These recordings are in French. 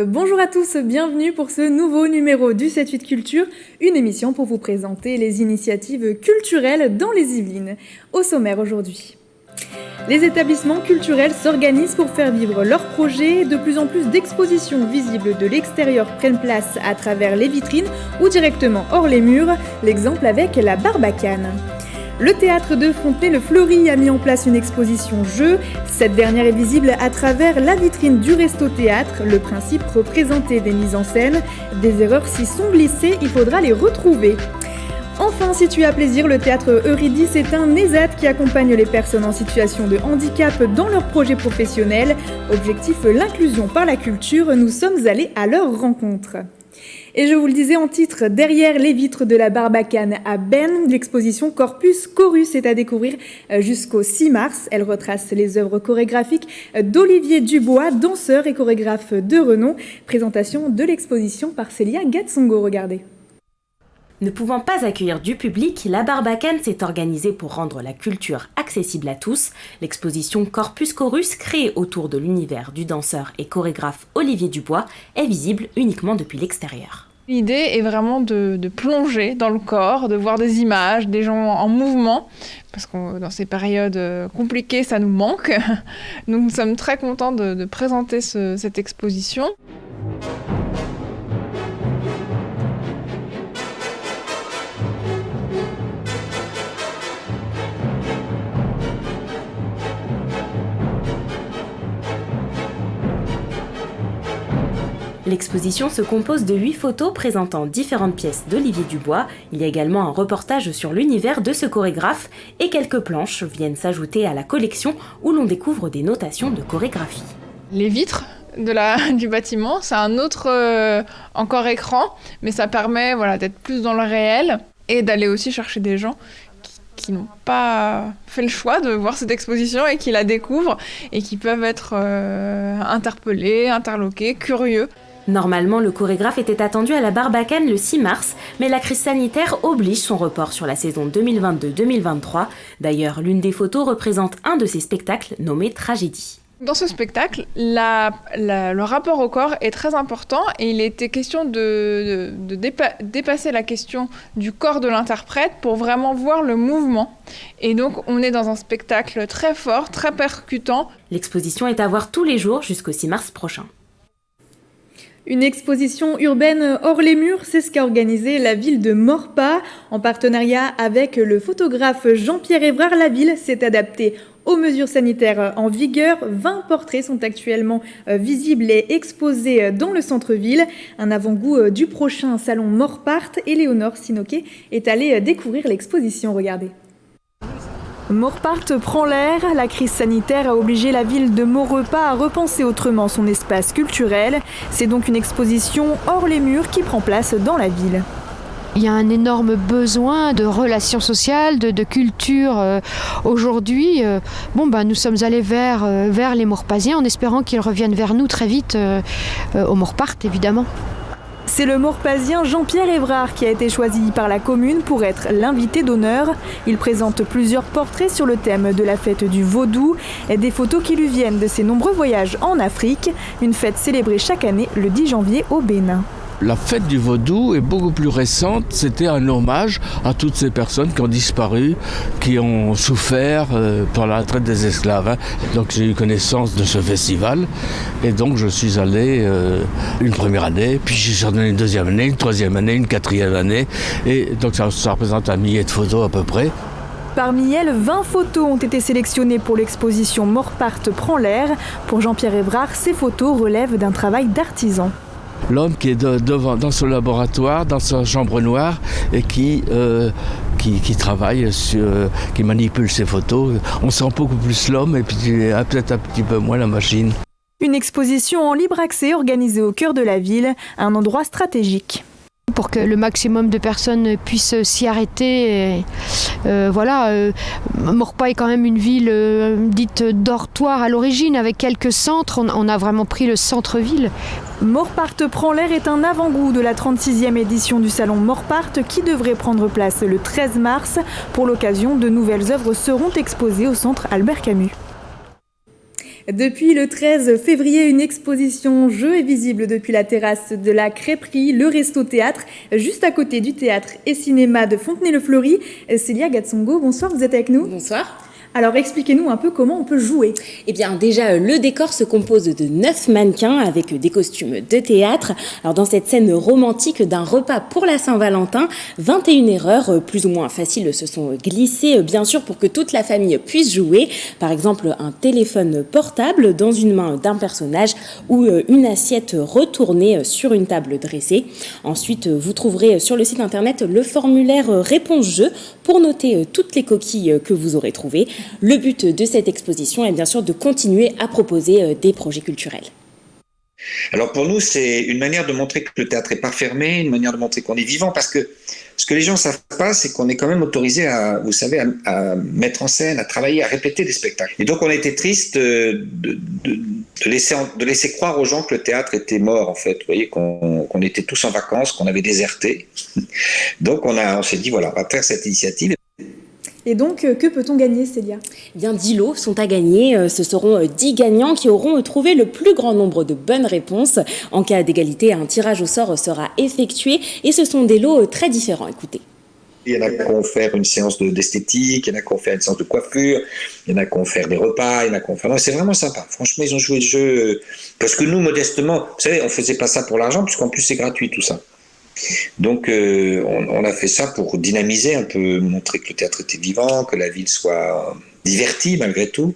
Bonjour à tous, bienvenue pour ce nouveau numéro du 7-8 Culture, une émission pour vous présenter les initiatives culturelles dans les Yvelines. Au sommaire aujourd'hui. Les établissements culturels s'organisent pour faire vivre leurs projets. De plus en plus d'expositions visibles de l'extérieur prennent place à travers les vitrines ou directement hors les murs, l'exemple avec la Barbacane. Le théâtre de Fontenay-le-Fleury a mis en place une exposition jeu. Cette dernière est visible à travers la vitrine du Resto Théâtre. Le principe, représenter des mises en scène. Des erreurs s'y sont glissées, il faudra les retrouver. Enfin, si tu as plaisir, le théâtre Eurydice est un ESAT qui accompagne les personnes en situation de handicap dans leurs projets professionnels. Objectif, l'inclusion par la culture. Nous sommes allés à leur rencontre. Et je vous le disais en titre, derrière les vitres de la Barbacane à Berne, l'exposition Corpus Chorus est à découvrir jusqu'au 6 mars. Elle retrace les œuvres chorégraphiques d'Olivier Dubois, danseur et chorégraphe de renom. Présentation de l'exposition par Célia Gatsongo, regardez. Ne pouvant pas accueillir du public, la Barbacane s'est organisée pour rendre la culture accessible à tous. L'exposition Corpus Chorus, créée autour de l'univers du danseur et chorégraphe Olivier Dubois, est visible uniquement depuis l'extérieur. L'idée est vraiment de plonger dans le corps, de voir des images, des gens en mouvement, parce que dans ces périodes compliquées, ça nous manque. Donc nous sommes très contents de présenter cette exposition. L'exposition se compose de 8 photos présentant différentes pièces d'Olivier Dubois. Il y a également un reportage sur l'univers de ce chorégraphe et quelques planches viennent s'ajouter à la collection où l'on découvre des notations de chorégraphie. Les vitres du bâtiment, c'est un autre encore écran, mais ça permet d'être plus dans le réel et d'aller aussi chercher des gens qui n'ont pas fait le choix de voir cette exposition et qui la découvrent et qui peuvent être interpellés, interloqués, curieux. Normalement, le chorégraphe était attendu à la Barbacane le 6 mars, mais la crise sanitaire oblige son report sur la saison 2022-2023. D'ailleurs, l'une des photos représente un de ces spectacles nommé Tragédie. Dans ce spectacle, le rapport au corps est très important et il était question de dépasser la question du corps de l'interprète pour vraiment voir le mouvement. Et donc, on est dans un spectacle très fort, très percutant. L'exposition est à voir tous les jours jusqu'au 6 mars prochain. Une exposition urbaine hors les murs, c'est ce qu'a organisé la ville de Maurepas. En partenariat avec le photographe Jean-Pierre Évrard, la ville s'est adaptée aux mesures sanitaires en vigueur. 20 portraits sont actuellement visibles et exposés dans le centre-ville. Un avant-goût du prochain salon Morpart. Éléonore Sinoquet est allée découvrir l'exposition. Regardez. Morpart prend l'air. La crise sanitaire a obligé la ville de Maurepas à repenser autrement son espace culturel. C'est donc une exposition hors les murs qui prend place dans la ville. Il y a un énorme besoin de relations sociales, de culture. Aujourd'hui, nous sommes allés vers les Maurepasiens en espérant qu'ils reviennent vers nous très vite, au Morpart évidemment. C'est le Maurepasien Jean-Pierre Évrard qui a été choisi par la commune pour être l'invité d'honneur. Il présente plusieurs portraits sur le thème de la fête du Vaudou et des photos qui lui viennent de ses nombreux voyages en Afrique, une fête célébrée chaque année le 10 janvier au Bénin. La fête du Vaudou est beaucoup plus récente. C'était un hommage à toutes ces personnes qui ont disparu, qui ont souffert par la traite des esclaves. Donc j'ai eu connaissance de ce festival et donc je suis allé une première année, puis j'y suis retourné une deuxième année, une troisième année, une quatrième année. Et donc ça représente 1 millier de photos à peu près. Parmi elles, 20 photos ont été sélectionnées pour l'exposition Morpart prend l'air. Pour Jean-Pierre Évrard, ces photos relèvent d'un travail d'artisan. L'homme qui est devant, dans son laboratoire, dans sa chambre noire et qui travaille, qui manipule ses photos. On sent beaucoup plus l'homme et puis peut-être un petit peu moins la machine. Une exposition en libre accès organisée au cœur de la ville, un endroit stratégique. Pour que le maximum de personnes puissent s'y arrêter. Maurepas est quand même une ville dite dortoir à l'origine, avec quelques centres. On a vraiment pris le centre-ville. Morpart prend l'air est un avant-goût de la 36e édition du salon Morpart qui devrait prendre place le 13 mars. Pour l'occasion, de nouvelles œuvres seront exposées au centre Albert Camus. Depuis le 13 février, une exposition jeux est visible depuis la terrasse de la crêperie, le resto-théâtre, juste à côté du théâtre et cinéma de Fontenay-le-Fleury. Célia Gatsongo, bonsoir, vous êtes avec nous ? Bonsoir. Alors expliquez-nous un peu comment on peut jouer. Eh bien déjà, le décor se compose de 9 mannequins avec des costumes de théâtre. Alors dans cette scène romantique d'un repas pour la Saint-Valentin, 21 erreurs plus ou moins faciles se sont glissées, bien sûr, pour que toute la famille puisse jouer. Par exemple, un téléphone portable dans une main d'un personnage ou une assiette retournée sur une table dressée. Ensuite, vous trouverez sur le site internet le formulaire réponse-jeu pour noter toutes les coquilles que vous aurez trouvées. Le but de cette exposition est bien sûr de continuer à proposer des projets culturels. Alors pour nous, c'est une manière de montrer que le théâtre n'est pas fermé, une manière de montrer qu'on est vivant, parce que ce que les gens ne savent pas, c'est qu'on est quand même autorisé à mettre en scène, à travailler, à répéter des spectacles. Et donc on a été triste de laisser croire aux gens que le théâtre était mort, en fait. Vous voyez, qu'on était tous en vacances, qu'on avait déserté. Donc on s'est dit, voilà, on va faire cette initiative. Et donc, que peut-on gagner, Célia ? Eh bien, 10 lots sont à gagner. Ce seront 10 gagnants qui auront trouvé le plus grand nombre de bonnes réponses. En cas d'égalité, un tirage au sort sera effectué et ce sont des lots très différents. Écoutez. Il y en a qui vont faire une séance d'esthétique, il y en a qui vont faire une séance de coiffure, il y en a qui vont faire des repas, il y en a qui vont faire... Non, c'est vraiment sympa. Franchement, ils ont joué le jeu. Parce que nous, modestement, vous savez, on ne faisait pas ça pour l'argent, puisqu'en plus, c'est gratuit tout ça. Donc on a fait ça pour dynamiser un peu, montrer que le théâtre était vivant, que la ville soit divertie malgré tout.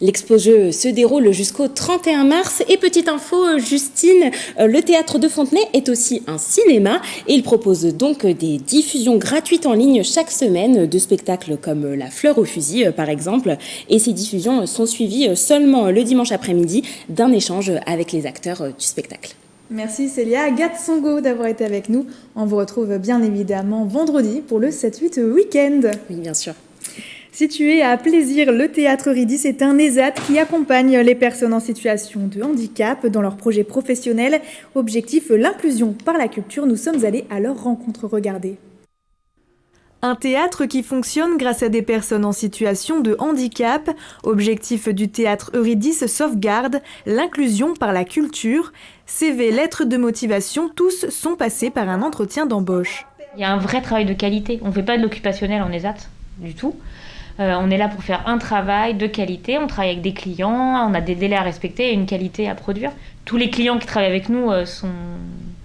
L'expo-jeu se déroule jusqu'au 31 mars. Et petite info, Justine, le théâtre de Fontenay est aussi un cinéma et il propose donc des diffusions gratuites en ligne chaque semaine de spectacles comme La Fleur au fusil par exemple. Et ces diffusions sont suivies seulement le dimanche après-midi d'un échange avec les acteurs du spectacle. Merci Célia Gatsongo d'avoir été avec nous. On vous retrouve bien évidemment vendredi pour le 7-8 week-end. Oui, bien sûr. Situé à Plaisir, le théâtre Eurydice est un ESAT qui accompagne les personnes en situation de handicap dans leurs projets professionnels. Objectif, l'inclusion par la culture. Nous sommes allés à leur rencontre. Regardez. Un théâtre qui fonctionne grâce à des personnes en situation de handicap. Objectif du théâtre Eurydice, sauvegarde l'inclusion par la culture. CV, lettres de motivation, tous sont passés par un entretien d'embauche. Il y a un vrai travail de qualité. On ne fait pas de l'occupationnel en ESAT du tout. On est là pour faire un travail de qualité. On travaille avec des clients, on a des délais à respecter et une qualité à produire. Tous les clients qui travaillent avec nous sont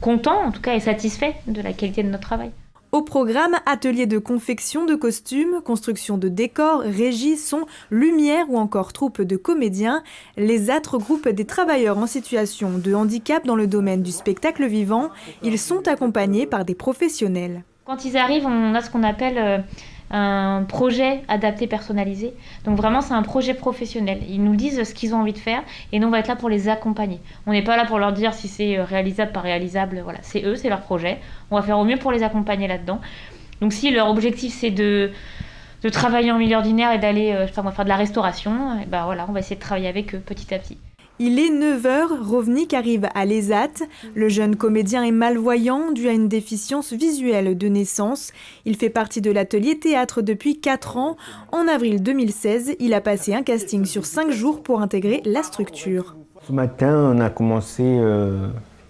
contents, en tout cas, et satisfaits de la qualité de notre travail. Au programme, atelier de confection de costumes, construction de décors, régie, son, lumière ou encore troupe de comédiens. Les ESAT regroupent des travailleurs en situation de handicap dans le domaine du spectacle vivant. Ils sont accompagnés par des professionnels. Quand ils arrivent, on a ce qu'on appelle un projet adapté personnalisé. Donc vraiment, c'est un projet professionnel. Ils nous disent ce qu'ils ont envie de faire et nous, on va être là pour les accompagner. On n'est pas là pour leur dire si c'est réalisable, pas réalisable. Voilà, c'est eux, c'est leur projet. On va faire au mieux pour les accompagner là-dedans. Donc si leur objectif, c'est de travailler en milieu ordinaire et d'aller, on va faire de la restauration, et ben voilà, on va essayer de travailler avec eux petit à petit. Il est 9h, Rovnik arrive à l'ESAT. Le jeune comédien est malvoyant dû à une déficience visuelle de naissance. Il fait partie de l'atelier théâtre depuis 4 ans. En avril 2016, il a passé un casting sur 5 jours pour intégrer la structure. Ce matin, on a commencé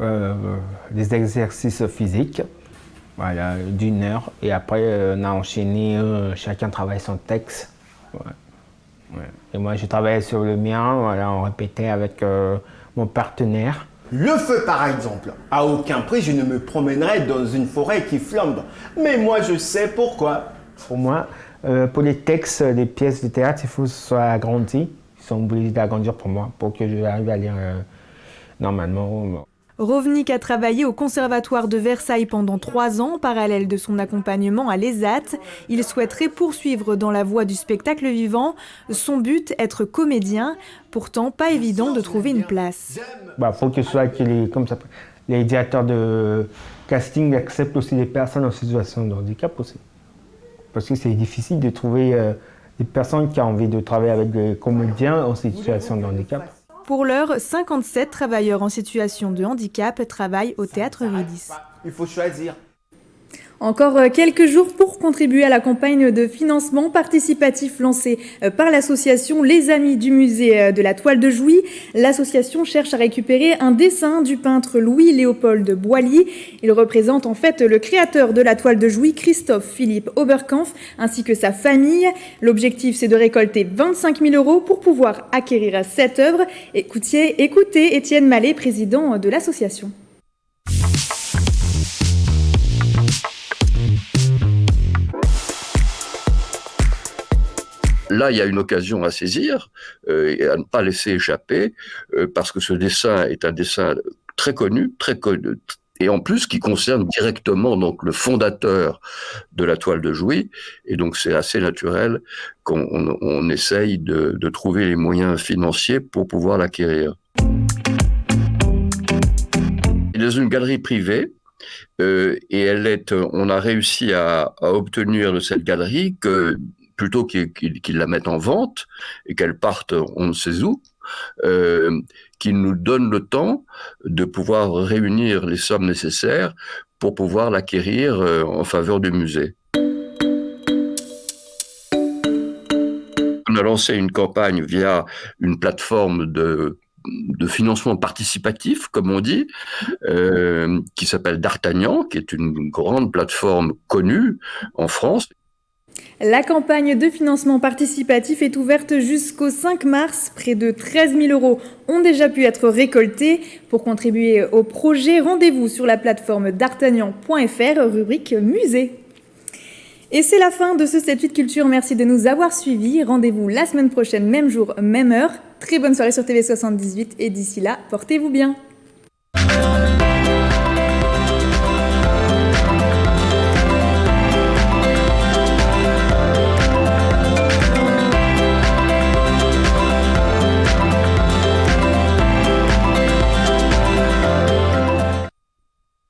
des exercices physiques, voilà, d'1 heure. Et après, on a enchaîné, chacun travaille son texte. Ouais. Ouais. Et moi, je travaillais sur le mien, voilà, on répétait avec mon partenaire. Le feu, par exemple. À aucun prix, je ne me promènerai dans une forêt qui flambe. Mais moi, je sais pourquoi. Pour moi, pour les textes, les pièces de théâtre, il faut que ce soit agrandi. Ils sont obligés d'agrandir pour moi, pour que j'arrive à lire normalement. Rovnik a travaillé au Conservatoire de Versailles pendant 3 ans, parallèle de son accompagnement à l'ESAT. Il souhaiterait poursuivre dans la voie du spectacle vivant. Son but, être comédien. Pourtant, pas évident de trouver une place. Faut que ce soit les directeurs de casting acceptent aussi les personnes en situation de handicap aussi. Parce que c'est difficile de trouver des personnes qui ont envie de travailler avec des comédiens en situation de handicap. Pour l'heure, 57 travailleurs en situation de handicap travaillent au théâtre Eurydice. Il faut choisir. Encore quelques jours pour contribuer à la campagne de financement participatif lancée par l'association Les Amis du musée de la Toile de Jouy. L'association cherche à récupérer un dessin du peintre Louis-Léopold Boilly. Il représente en fait le créateur de la Toile de Jouy, Christophe Philippe Oberkampf, ainsi que sa famille. L'objectif, c'est de récolter 25 000 € pour pouvoir acquérir cette œuvre. Écoutez Étienne Mallet, président de l'association. Là, il y a une occasion à saisir et à ne pas laisser échapper, parce que ce dessin est un dessin très connu, et en plus qui concerne directement donc le fondateur de la Toile de Jouy, et donc c'est assez naturel qu'on essaye de trouver les moyens financiers pour pouvoir l'acquérir. Il est dans une galerie privée. Et on a réussi à obtenir de cette galerie que plutôt qu'ils la mettent en vente et qu'elle parte on ne sait où, qu'ils nous donnent le temps de pouvoir réunir les sommes nécessaires pour pouvoir l'acquérir en faveur du musée. On a lancé une campagne via une plateforme de financement participatif, comme on dit, qui s'appelle D'Artagnan, qui est une grande plateforme connue en France. La campagne de financement participatif est ouverte jusqu'au 5 mars. Près de 13 000 € ont déjà pu être récoltés. Pour contribuer au projet, rendez-vous sur la plateforme d'artagnan.fr, rubrique musée. Et c'est la fin de ce 7-8 Culture. Merci de nous avoir suivis. Rendez-vous la semaine prochaine, même jour, même heure. Très bonne soirée sur TV78 et d'ici là, portez-vous bien.